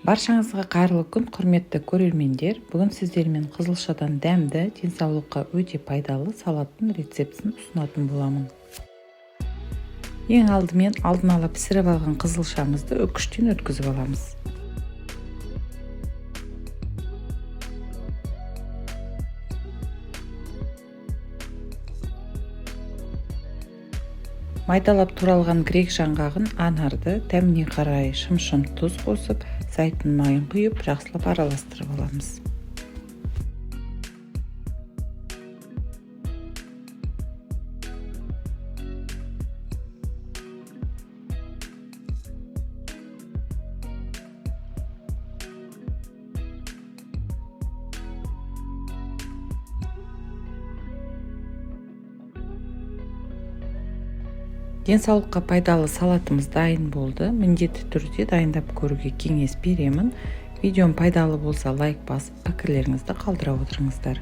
Баршаңызға қайырлы күн, құрметті көрермендер. Бүгін сіздермен қызылшадан дәмді, денсаулыққа өте пайдалы салаттың рецептін ұсынатын боламын. Ең алдымен алдын ала пісіріп алған қызылшамызды үкіштен өткізіп аламыз. Майдалап туралған грек жаңғағын, анарды, дәміне қарай шым-шым тұз қосып, зәйтүн майын құйып, жақсылап араластырып аламыз. Денсаулыққа пайдалы салатымыз дайын болды. Міндетті түрде дайындап көруге кеңес беремін. Видеом пайдалы болса лайк басып, пікірлеріңізді қалдыра отырыңыздар.